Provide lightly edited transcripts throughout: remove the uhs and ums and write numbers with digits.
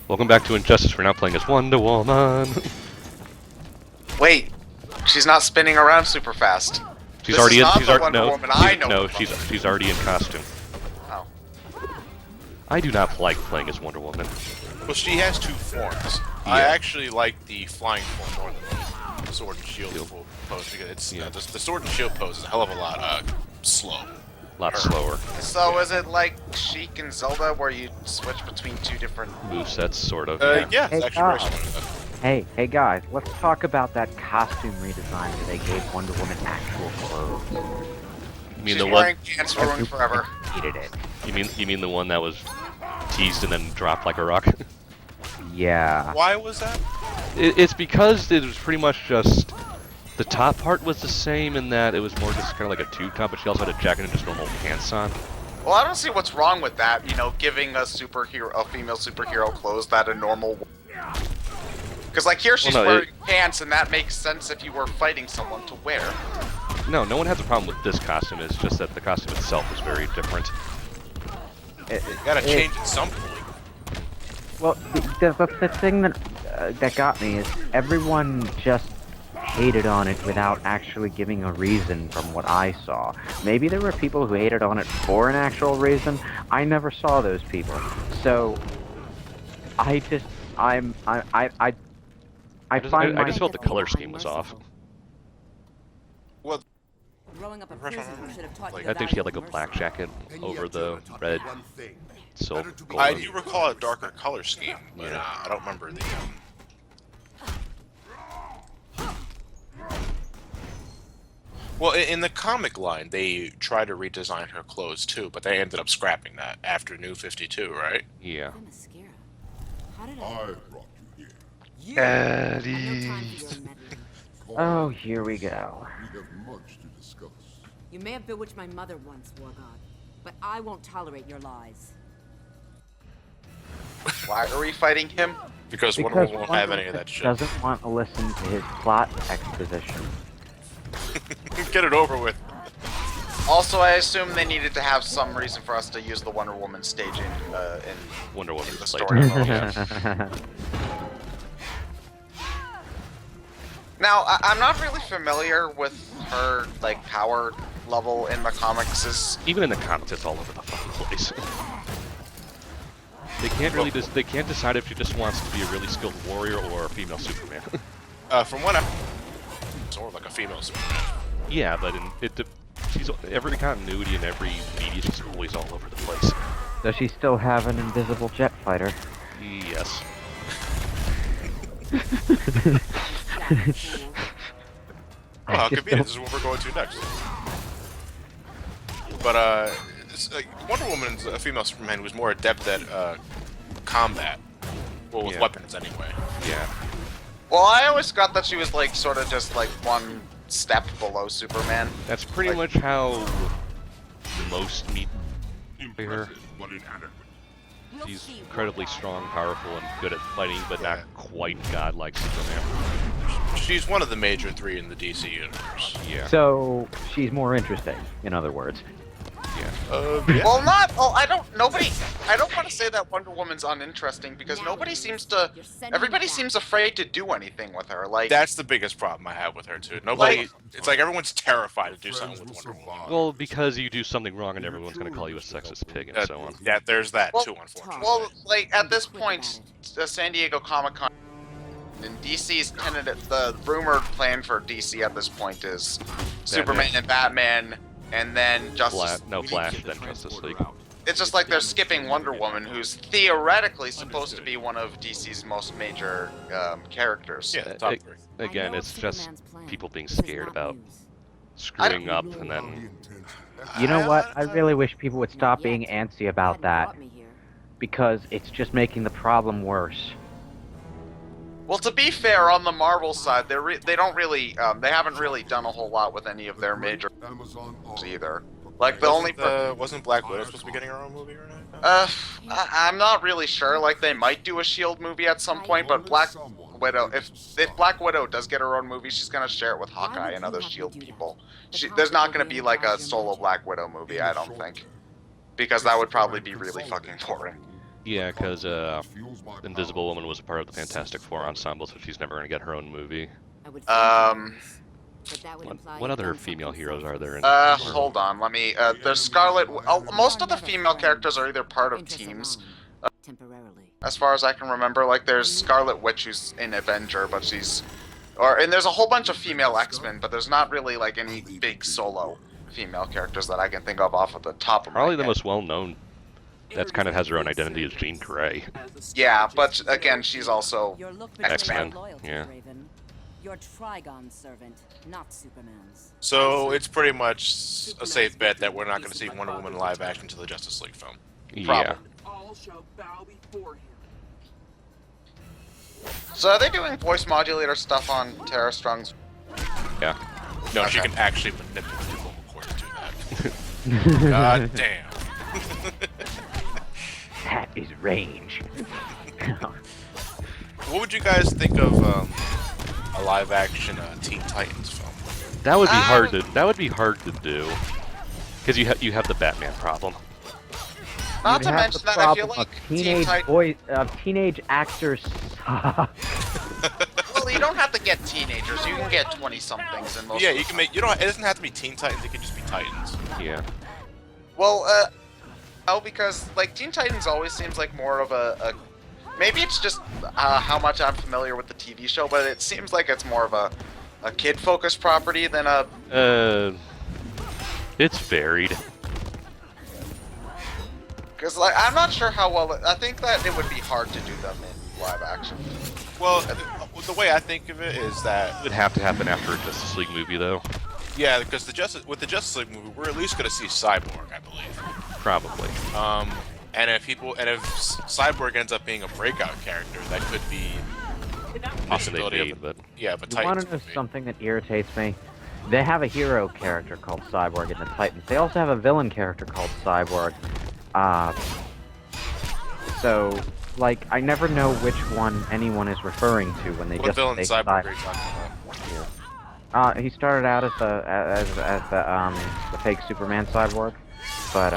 Welcome back to Injustice. We're now playing as Wonder Woman. Wait, she's not spinning around super fast. She's This already is in. not She's the already Wonder no. Woman I know No, from. she's already in costume. Oh. I do not like playing as Wonder Woman. Well, she has two forms. I actually like the flying form more than the sword and shield pose because it's the sword and shield pose is a hell of a lot slow. A lot slower. So is it like Sheik and Zelda where you switch between two different... Movesets, sort of. Yeah, Hey, it's actually very similar to that. Hey guys, let's talk about that costume redesign where they gave Wonder Woman actual clothes. You mean She's the one? wearing pants ruined forever. Hated it. You mean the one that was teased and then dropped like a rock? Yeah. Why was that? It's because it was pretty much just the top part was the same in that it was more just kind of like a tube top, but she also had a jacket and just normal pants on. Well, I don't see what's wrong with that, you know, giving a female superhero clothes that a normal... Because, like, here she's wearing pants, and that makes sense if you were fighting someone to wear. No one has a problem with this costume. It's just that the costume itself is very different. You gotta change at some point. Well, the thing that got me is everyone just hated on it without actually giving a reason from what I saw. Maybe there were people who hated on it for an actual reason. I never saw those people. So, I just felt the color scheme was off. Well, Growing up a prison should have taught you I the think she had like value a of black mercy. jacket over the red silk. I do recall a darker color scheme, but I don't remember the. Well, in the comic line, they tried to redesign her clothes too, but they ended up scrapping that after New 52, right? Yeah. The mascara. How did I I? brought you here. No time for your meddling. Oh, here we go. We have much to discuss. You may have bewitched my mother once, War God, but I won't tolerate your lies. Why are we fighting him? Because Wonder Because Woman won't Wonder have any of Woman that shit. doesn't want to listen to his plot exposition. Get it over with. Also, I assume they needed to have some reason for us to use the Wonder Woman stage in Wonder Woman's the played. story. Yeah. Now, I'm not really familiar with her, like, power level in the comics. Even in the comics, it's all over the fucking place. They can't really they can't decide if she just wants to be a really skilled warrior or a female Superman. From what I'm... Sort of like a female Superman. Yeah, but she's every continuity and every media, she's always all over the place. Does she still have an invisible jet fighter? Yes. Well, how convenient. This is what we're going to next. But, Wonder Woman's a female Superman who's more adept at, combat. Well, with weapons, anyway. Yeah. Well, I always got that she was, like, sort of just, like, one step below Superman. That's pretty much how most meet her. Impressive, but inadequate. She's incredibly strong, powerful, and good at fighting, but not quite godlike Superman. She's one of the major three in the DC universe. Yeah. So, she's more interesting, in other words. Yeah. Yeah. Well, I don't want to say that Wonder Woman's uninteresting, because everybody seems afraid to do anything with her, like... That's the biggest problem I have with her, too. Nobody... it's like everyone's terrified to do something with Wonder Woman. Well, because you do something wrong and everyone's going to call you a sexist pig and so on. Yeah, there's that, Well- too, unfortunately. Well, like, at this point, San Diego Comic-Con and DC's the rumored plan for DC at this point is Superman and Batman, and then Justice... Flash, then Justice League. It's just like they're skipping Wonder Woman, who's theoretically supposed to be one of DC's most major characters. Yeah, top three. Again, I know it's just Superman's plan, people being but it's scared not about news. screwing up and then... intention. You know what? I really wish people would stop being Yet, antsy about hadn't that, brought me here. because it's just making the problem worse. Well, to be fair, on the Marvel side, they haven't really done a whole lot with any of their major Amazon either. Like the only. Wasn't Black Widow supposed to be getting her own movie or anything? I'm not really sure. Like they might do a Shield movie at some point, but Black Widow, if Black Widow does get her own movie, she's gonna share it with Hawkeye and other Shield people. There's not gonna be like a solo Black Widow movie, I don't think, because that would probably be really fucking boring. Yeah, because Fuels my Invisible Woman was a part of the Fantastic Four ensemble, so she's never gonna get her own movie. I would but that would imply What you've other done female something heroes are there? In Hold on. Let me. There's Scarlet. Most of the female characters are either part of Interest teams, alone, temporarily. as far as I can remember. Like there's Scarlet Witch who's in Avenger, but she's, and there's a whole bunch of female X-Men, but there's not really like any big solo female characters that I can think of off of the top of my Probably the head. most well-known. That kind of has her own identity as Jean Grey. Yeah, but again, she's also Your look X-Men, betrays your loyalty, yeah. Raven. You're Trigon's servant, not Superman's. So it's pretty much a safe bet that we're not going to see Wonder Woman live action to the Justice League film. Yeah. All shall bow before him. So are they doing voice modulator stuff on Tara Strong's? Yeah. No, she Okay. can actually manipulate the vocal cords to do that. God damn. That is range. What would you guys think of a live-action Teen Titans film? That would be hard to. That would be hard to do. Because you have the Batman problem. Not You'd to have mention the that I feel problem like of teenage actors suck. Well, you don't have to get teenagers. You can get 20-somethings in most. Yeah, of the you can make. You don't. It doesn't have to be Teen Titans. It can just be Titans. Yeah. Well, no, because like Teen Titans always seems like more of a maybe it's just how much I'm familiar with the TV show, but it seems like it's more of a kid-focused property than a. It's varied. Because like I'm not sure how well. I think that it would be hard to do them in live action. Well, the way I think of it is that It would have to happen after a Justice League movie, though. yeah, because with the Justice League movie, we're at least going to see Cyborg, I believe. Probably. And if Cyborg ends up being a breakout character, that could be possibility Possibility, of but yeah, but You want Titans to know movie. something that irritates me? They have a hero character called Cyborg in the Titans. They also have a villain character called Cyborg. So, like, I never know which one anyone is referring to when they What just villain say Cyborg are you talking about? He started out as the fake Superman Cyborg, but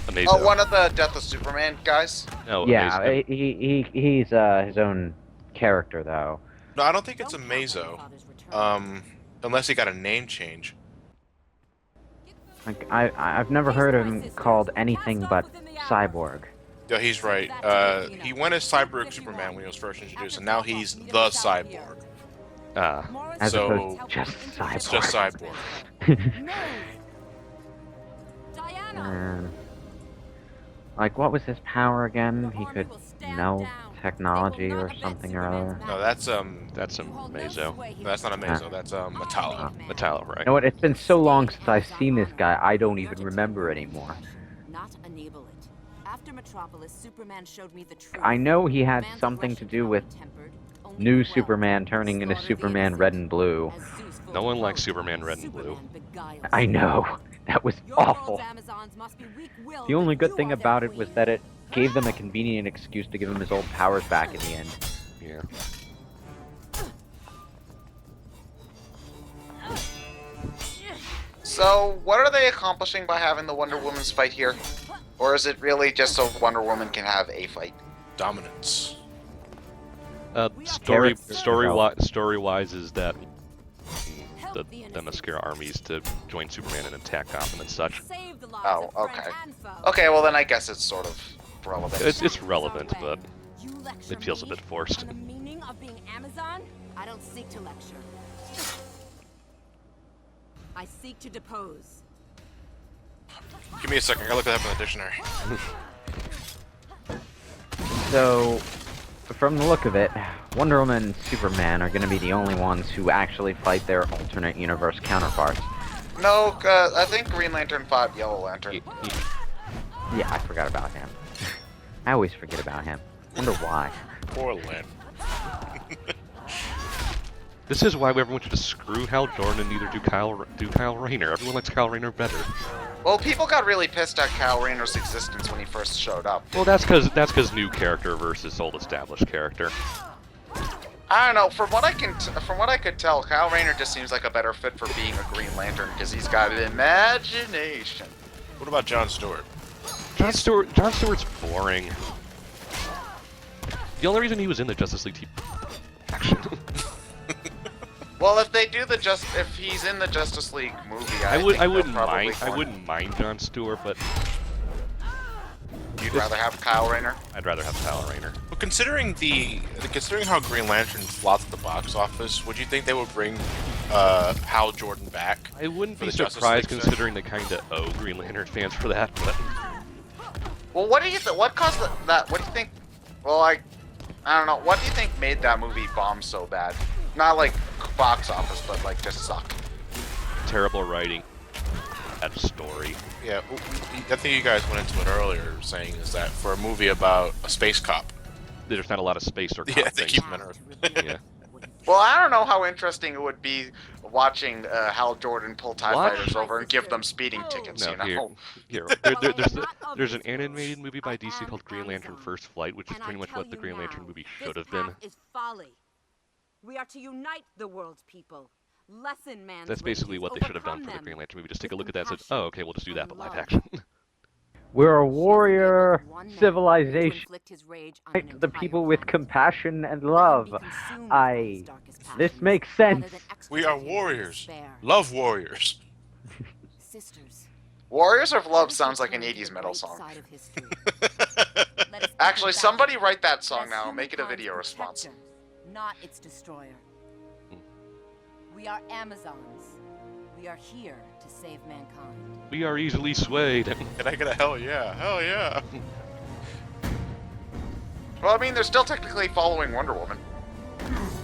Amazing. Oh, one of the Death of Superman guys. No, yeah, Amazing. he's his own character though. No, I don't think it's Amazo. Unless he got a name change. Like I've never heard of him called anything but Cyborg. Yeah, he's right. He went as Cyborg Superman when he was first introduced, and now he's the Cyborg. As So, opposed to just Cyborg. It's just Cyborg. Diana! Like, what was his power again? He could know technology or something or other. No, that's That's Amazo. that's not Amazo. That's Metallo. Metallo, right? You know what? It's been so long since I've seen this guy, I don't even remember anymore. Not enable it. After Metropolis, Superman showed me the truth. I know he had Man's something to aggression do with tempered, only New well. Superman turning into Slaughtered the Superman Red and Blue. As Zeus No one fulfilled likes the Superman Red and Blue. Superman beguiles I you. know. That was Your awful. world's Amazons must be weak-willed, The only but good you thing are their about it was queen. that it gave them a convenient excuse to give him his old powers back in the end. Yeah. So, what are they accomplishing by having the Wonder Woman's fight here? Or is it really just so Wonder Woman can have a fight? Dominance. Character Story-wise is that the innocent. Themyscira armies to join Superman and attack Gotham and such. Save the lives Oh, of friend okay. and foe. Okay, well then I guess it's sort of relevant. It's relevant, but You lecture it feels a me bit forced. on the meaning of being Amazon? I don't seek to lecture. I seek to depose. Give me a second. I gotta look that up in the dictionary. So, from the look of it, Wonder Woman and Superman are going to be the only ones who actually fight their alternate universe counterparts. No, I think Green Lantern fought Yellow Lantern. Yeah, I forgot about him. I always forget about him. Wonder why. Poor Lynn. This is why everyone should just screw Hal Jordan and neither do Kyle Rayner. Everyone likes Kyle Rayner better. Well, people got really pissed at Kyle Rayner's existence when he first showed up. Well, that's because new character versus old established character. I don't know. From what I could tell, Kyle Rayner just seems like a better fit for being a Green Lantern because he's got an imagination. What about Jon Stewart? John Stewart's boring. The only reason he was in the Justice League team action. Well, if they do if he's in the Justice League movie, I wouldn't mind John Stewart, but You'd rather have Kyle Rayner? I'd rather have Kyle Rayner. Well, considering how Green Lantern flopped at the box office, would you think they would bring Hal Jordan back? I wouldn't for be the Justice surprised League considering they kind of owe Green Lantern fans for that. But Well, what do you what caused that? What do you think? Well, I don't know. What do you think made that movie bomb so bad? Not like box office, but like just suck. terrible writing, bad story. Yeah, I think you guys went into it earlier, saying is that for a movie about a space cop, There's not a lot of space or yeah, they things. keep him on Earth. Yeah. Well, I don't know how interesting it would be watching Hal Jordan pull TIE What? fighters over and give them speeding tickets, No, you know? here. There's an animated movie by DC called Green Lantern First Flight, which is pretty much what the Green Lantern movie should have been. Is folly. We are to unite the world's people. Lessen man's That's basically ways, what they should have done overcome for the them Green Lantern movie. Just take a with look at that and say, compassion oh, okay, we'll just do that, and but live love. action. We're a warrior One man to civilization. inflict his rage on Like an the entire people with planet. compassion and Let him love. be consumed by his I. darkest This passions, makes rather sense. than We are extirpate his warriors. despair. Love warriors. Sisters. Warriors of let Love us sounds like an return to 80s the metal bright song. side of history. Let us Actually, become somebody back write that song as now. Make it a humankind's video response. protector, not its destroyer. We are Amazons. We are here to save mankind. We are easily swayed. Can I get a hell yeah? Hell yeah. Well, I mean, they're still technically following Wonder Woman.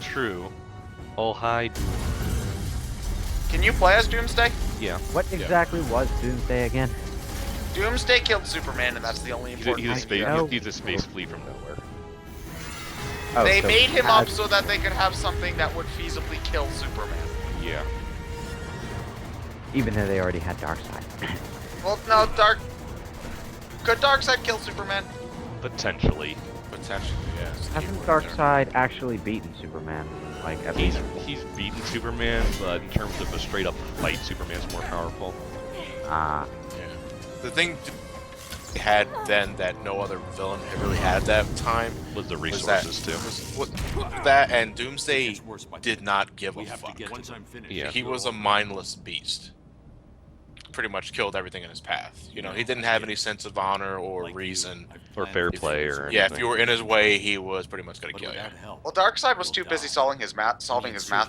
True. Oh, hi. Can you play as Doomsday? Yeah. What exactly was Doomsday again? Doomsday killed Superman, and that's the only important thing. He's a space flea from nowhere. Oh, They so made him as- up so that they could have something that would feasibly kill Superman. Yeah. Even though they already had Darkseid. Well, no, could Darkseid kill Superman? Potentially. Potentially, yes. Hasn't Darkseid actually beaten Superman? Like, at least. He's beaten Superman, but in terms of a straight up fight, Superman's more powerful. Ah. Yeah. The thing they had then that no other villain had really had at that time Was the was that, resources too. that and Doomsday did not give a fuck. Yeah. He was a mindless beast. Pretty much killed everything in his path. You know, he didn't have any sense of honor or reason. Or fair play or anything. Yeah, if you were in his way, he was pretty much gonna kill you. Well, Darkseid was too busy solving his math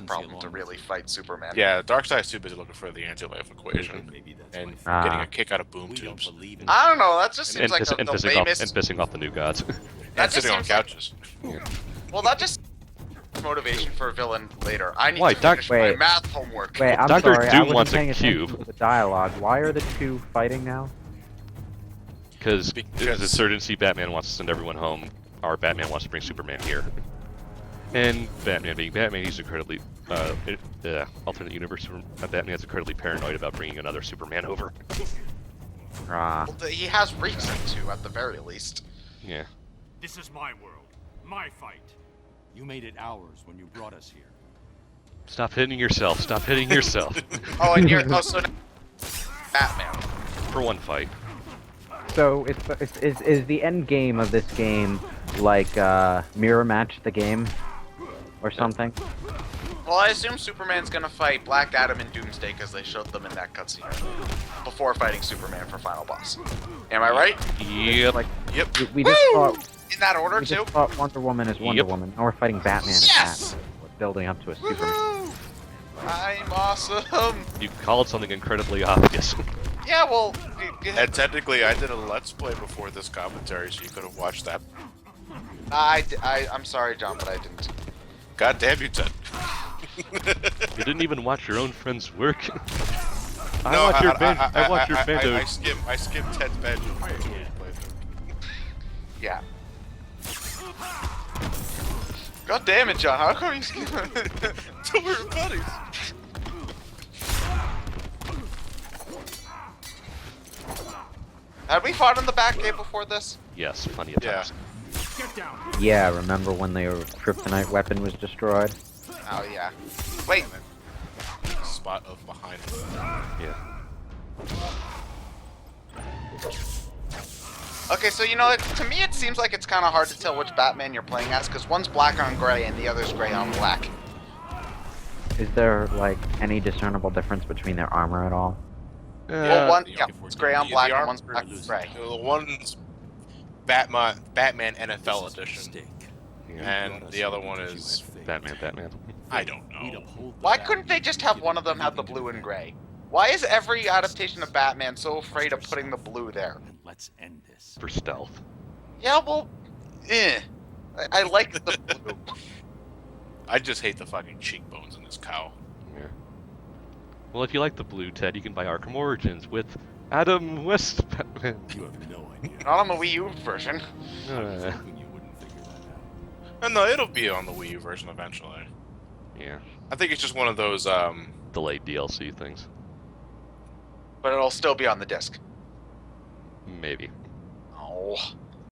problem to really fight Superman. Yeah, Darkseid's too busy looking for the anti-life equation and getting a kick out of boom tubes I don't know. That just seems like the lamest. pissing off the new gods. That and just sitting on seems like- couches. Well, that just motivation for a villain later. I need Why, to finish my Wait. math homework. Wait, I'm Dr. sorry. I Doom wasn't wants a paying attention cube. to the dialogue. Why are the two fighting now? Because Because- there's insurgency, Batman wants to send everyone home. Our Batman wants to bring Superman here. And Batman being Batman, he's incredibly, alternate universe, Batman is incredibly paranoid about bringing another Superman over. Ah. Well, he has reason to, at the very least. Yeah. This is my world, my fight. You made it ours when you brought us here. Stop hitting yourself. Stop hitting yourself. Oh, and you're so now Batman. For one fight. So is the end game of this game like mirror match the game or something? Well, I assume Superman's gonna fight Black Adam and Doomsday because they showed them in that cutscene before fighting Superman for final boss. Am I right? Yep. Like Yep. we just Woo! fought In that order we too. just fought Wonder Woman as Wonder Yep. Woman. Now we're fighting Batman as Yes! Batman. We're building up to a Superman. Woohoo! I'm awesome. You called something incredibly obvious. Yeah, well, And technically, I did a Let's Play before this commentary, so you could have watched that. I'm sorry, John, but I didn't. God damn you, Ted. You didn't even watch your own friend's work. I No, watch your Bando. I skimmed Ted's Banjo. Yeah. God damn it, John! How come you skip it? So we're buddies. Had we fought in the back gate before this? Yes, plenty of Yeah. times. Get down. Yeah, remember when the kryptonite weapon was destroyed? Oh yeah. Wait. Spot of behind him. Yeah. Okay, so you know, to me it seems like it's kind of hard to tell which Batman you're playing as, because one's black on gray and the other's gray on black. Is there like any discernible difference between their armor at all? Well, one, the- yeah, it's gray on the black and armor one's black on gray. The one's Batman NFL This is a edition, mistake. and the other one is Batman. I don't We'd know. uphold the Why value couldn't they just have given one of them have the everything blue to and them. gray? Why is every adaptation of Batman so afraid of putting the blue there? And let's end this. For stealth. Yeah, well, I like the blue. I just hate the fucking cheekbones in this cow. Yeah. Well, if you like the blue, Ted, you can buy Arkham Origins with Adam West Batman. You have no idea. Not on the Wii U version. Uh, Hoping you wouldn't figure that out. And no, it'll be on the Wii U version eventually. yeah. I think it's just one of those. Delayed DLC things. But it'll still be on the disc. Maybe. Oh.